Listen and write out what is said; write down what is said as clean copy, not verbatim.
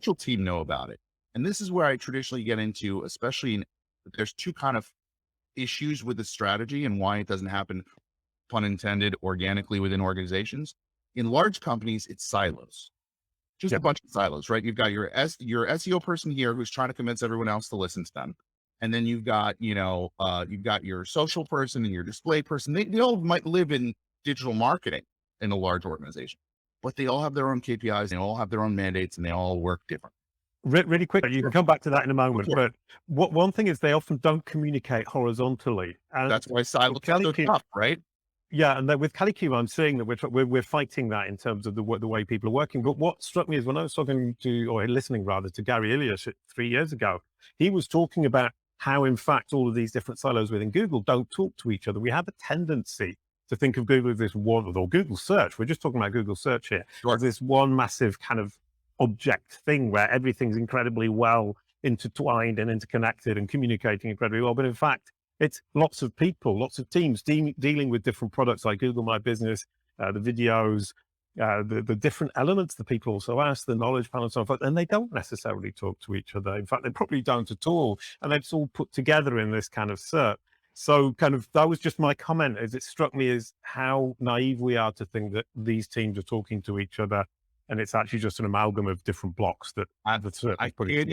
actual team know about it. And this is where I traditionally get into, especially there's two kind of issues with the strategy and why it doesn't happen, pun intended, organically within organizations. In large companies, it's silos, just Yeah. a bunch of silos, right? You've got your SEO person here who's trying to convince everyone else to listen to them. And then you've got, you've got your social person and your display person. They all might live in digital marketing in a large organization, but they all have their own KPIs, they all have their own mandates, and they all work different. Really quick, you can come back to that in a moment. Sure. But one thing is they often don't communicate horizontally. And That's why silos are so tough, right? yeah, and then with Kalicube, I'm seeing that we're fighting that in terms of the way people are working. But what struck me is when I was talking to, or listening rather, to Gary Ilias 3 years ago, he was talking about how, in fact, all of these different silos within Google don't talk to each other. We have a tendency to think of Google as this one, or Google search. We're just talking about Google search here. Sure. As this one massive kind of object thing where everything's incredibly well intertwined and interconnected and communicating incredibly well. But in fact, it's lots of people, lots of teams dealing with different products like Google My Business, the videos, the different elements that people also ask, the knowledge panel and so forth, and they don't necessarily talk to each other. In fact, they probably don't at all. And it's all put together in this kind of cert. So that was just my comment, as it struck me as how naive we are to think that these teams are talking to each other. And it's actually just an amalgam of different blocks that the cert is putting together.